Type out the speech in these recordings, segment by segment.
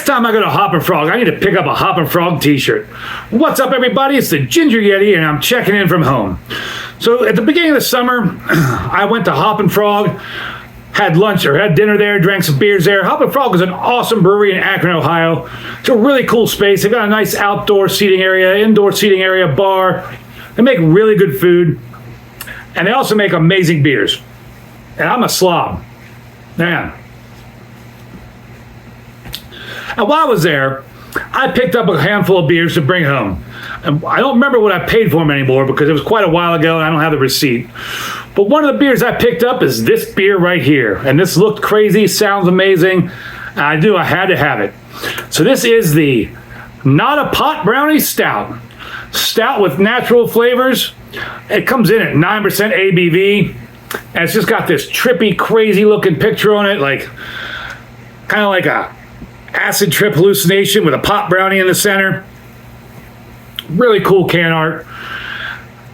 Next time I go to Hoppin Frog, I need to pick up a Hoppin Frog t-shirt. What's up, everybody? It's the Ginger Yeti, and I'm checking in from home. So at the beginning of the summer, I went to Hoppin Frog, had lunch or had dinner there, drank some beers there. Hoppin Frog is an awesome brewery in Akron, Ohio. It's a really cool space. They've got a nice outdoor seating area, indoor seating area, bar. They make really good food, and they also make amazing beers. And I'm a slob, man. And while I was there, I picked up a handful of beers to bring home. And I don't remember what I paid for them anymore because it was quite a while ago and I don't have the receipt. But one of the beers I picked up is this beer right here. And this looked crazy, sounds amazing. And I had to have it. So this is the A Pot Brownie Stout. Stout with natural flavors. It comes in at 9% ABV. And it's just got this trippy, crazy looking picture on it. Kind of like a acid trip hallucination with a pot brownie in the center. Really cool can art.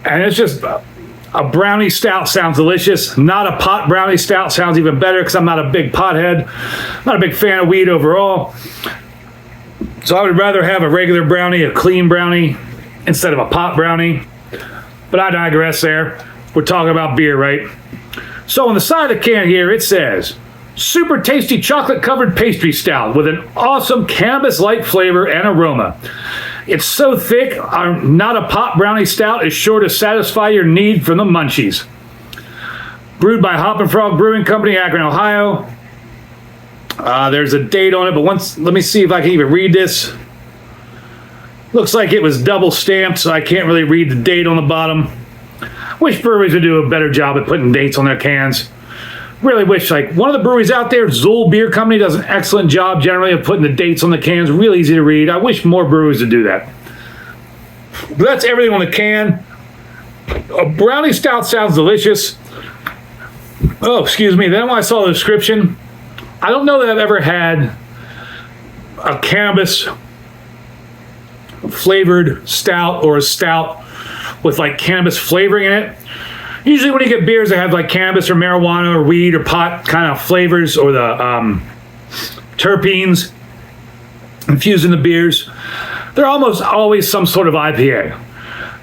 And it's just a brownie stout sounds delicious. Not a pot brownie stout sounds even better because I'm not a big pothead. Not a big fan of weed overall. So I would rather have a regular brownie, a clean brownie, instead of a pot brownie. But I digress there. We're talking about beer, right? So on the side of the can here, it says, super tasty chocolate-covered pastry stout with an awesome cannabis-like flavor and aroma. It's so thick, Not a Pot Brownie Stout is sure to satisfy your need for the munchies. Brewed by Hoppin Frog Brewing Company, Akron, Ohio. There's a date on it, but let me see if I can even read this. Looks like it was double stamped, so I can't really read the date on the bottom. Wish breweries would do a better job at putting dates on their cans. Really wish, one of the breweries out there, Zool Beer Company, does an excellent job generally of putting the dates on the cans. Real easy to read. I wish more breweries would do that. But that's everything on the can. A brownie stout sounds delicious. Oh, excuse me. Then when I saw the description, I don't know that I've ever had a cannabis flavored stout or a stout with cannabis flavoring in it. Usually when you get beers that have cannabis or marijuana or weed or pot kind of flavors or the terpenes infused in the beers, they're almost always some sort of IPA.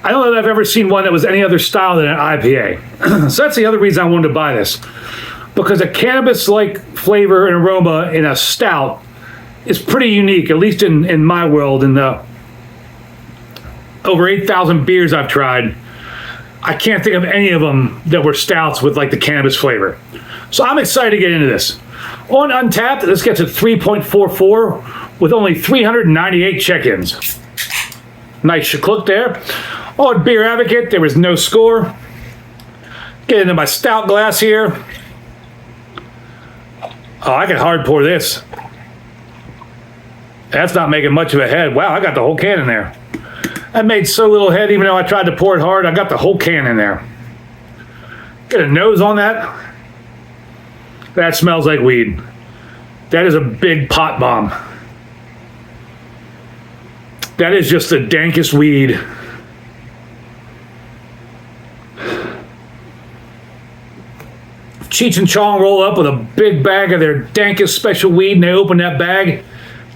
I don't know that I've ever seen one that was any other style than an IPA. So that's the other reason I wanted to buy this. Because a cannabis-like flavor and aroma in a stout is pretty unique, at least in my world. In the over 8,000 beers I've tried, I can't think of any of them that were stouts with the cannabis flavor. So I'm excited to get into this. On Untapped, this gets a 3.44 with only 398 check-ins. Nice shaklook there. On Beer Advocate, there was no score. Get into my stout glass here. Oh, I can hard pour this. That's not making much of a head. Wow, I got the whole can in there. I made so little head, even though I tried to pour it hard, I got the whole can in there. Get a nose on that. That smells like weed. That is a big pot bomb. That is just the dankest weed. Cheech and Chong roll up with a big bag of their dankest special weed and they open that bag.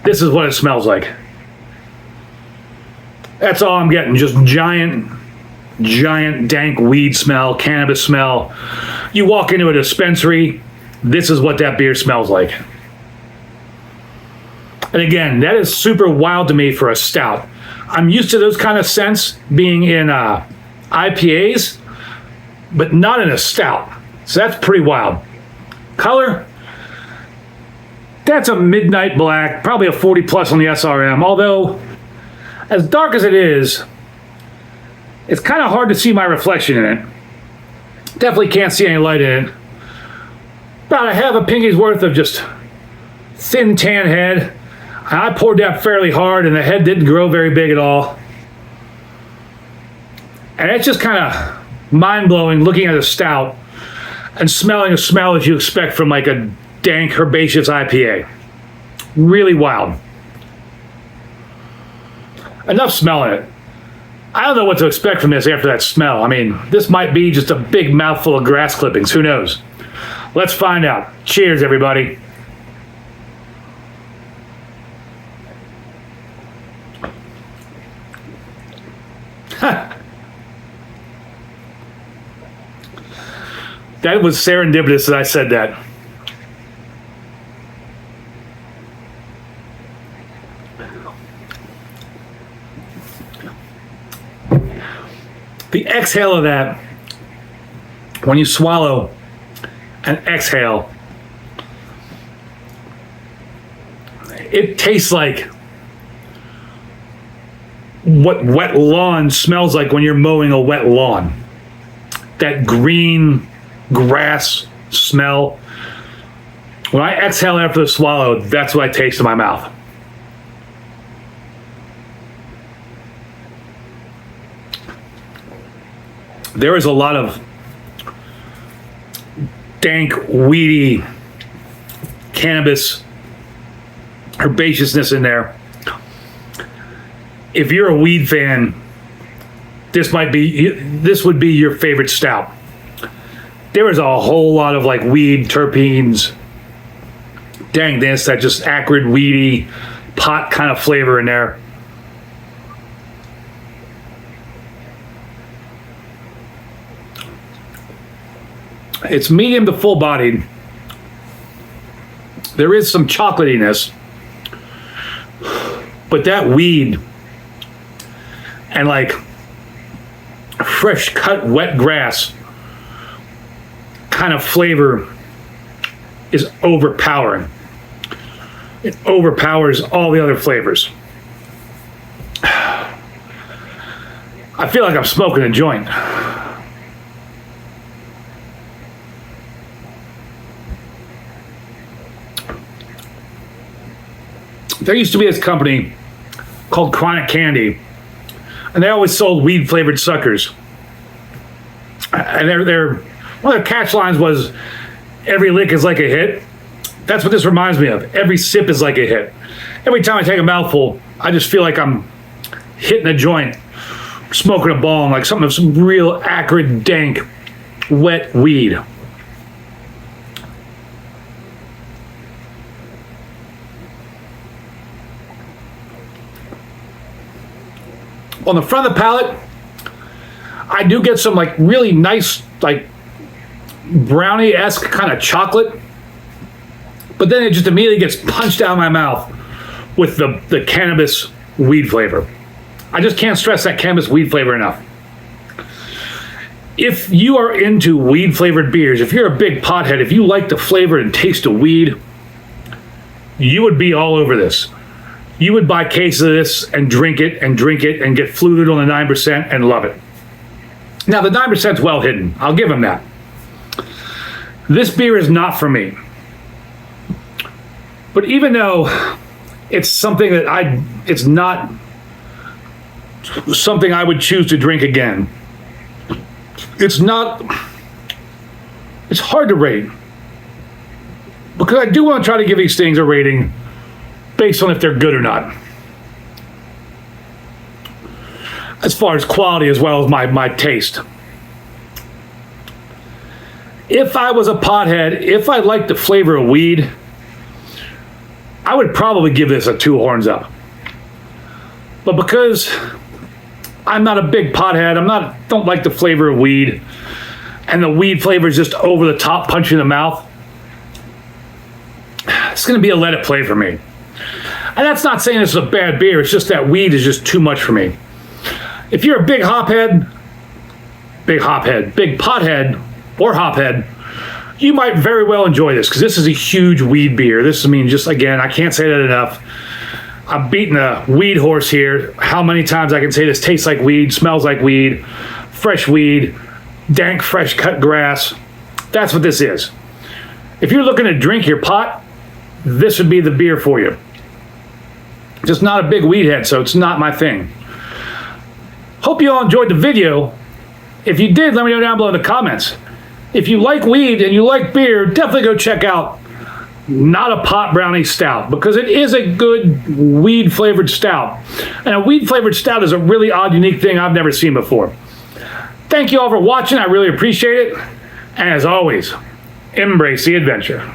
This is what it smells like. That's all I'm getting, just giant dank weed smell, cannabis smell. You walk into a dispensary, this is what that beer smells like. And again, that is super wild to me for a stout. I'm used to those kind of scents being in IPAs, but not in a stout. So that's pretty wild. Color, that's a midnight black, probably a 40 plus on the SRM, although as dark as it is, it's kind of hard to see my reflection in it. Definitely can't see any light in it. About a half a pinky's worth of just thin tan head. I poured that fairly hard and the head didn't grow very big at all. And it's just kind of mind-blowing looking at a stout and smelling a smell that you expect from a dank herbaceous IPA. Really wild. Enough smelling it. I don't know what to expect from this after that smell. I mean, this might be just a big mouthful of grass clippings. Who knows? Let's find out. Cheers, everybody. That was serendipitous that I said that. The exhale of that, when you swallow and exhale, it tastes like what wet lawn smells like when you're mowing a wet lawn. That green grass smell. When I exhale after the swallow, that's what I taste in my mouth. There is a lot of dank, weedy cannabis herbaceousness in there. If you're a weed fan, this would be your favorite stout. There is a whole lot of like weed, terpenes, dankest, that just acrid, weedy, pot kind of flavor in there. It's medium to full bodied. There is some chocolatiness, but that weed and like fresh cut wet grass kind of flavor is overpowering. It overpowers all the other flavors. I feel like I'm smoking a joint. There used to be this company called Chronic Candy, and they always sold weed flavored suckers. And one of their catch lines was, "Every lick is like a hit." That's what this reminds me of. Every sip is like a hit. Every time I take a mouthful, I just feel like I'm hitting a joint, smoking a bong, like some real acrid, dank, wet weed. On the front of the palate, I do get some like really nice, like brownie-esque kind of chocolate, but then it just immediately gets punched out of my mouth with the cannabis weed flavor. I just can't stress that cannabis weed flavor enough. If you are into weed flavored beers, if you're a big pothead, if you like the flavor and taste of weed, you would be all over this. You would buy cases of this and drink it and get fluted on the 9% and love it. Now, the 9% is well hidden. I'll give them that. This beer is not for me. But even though it's something that it's not something I would choose to drink again, it's hard to rate. Because I do want to try to give these things a rating based on if they're good or not. As far as quality as well as my taste. If I was a pothead, if I liked the flavor of weed, I would probably give this a 2 horns up. But because I'm not a big pothead, don't like the flavor of weed, and the weed flavor is just over the top, punch in the mouth, it's going to be a let it play for me. And that's not saying this is a bad beer, it's just that weed is just too much for me. If you're a big pothead, or hophead, you might very well enjoy this, because this is a huge weed beer. I can't say that enough. I'm beating a weed horse here. How many times I can say this tastes like weed, smells like weed, fresh weed, dank, fresh cut grass. That's what this is. If you're looking to drink your pot, this would be the beer for you. Just not a big weed head, so it's not my thing. Hope you all enjoyed the video. If you did, let me know down below in the comments. If you like weed and you like beer, definitely go check out Not a Pot Brownie Stout, because it is a good weed flavored stout. And a weed flavored stout is a really odd, unique thing I've never seen before. Thank you all for watching. I really appreciate it. And as always, embrace the adventure.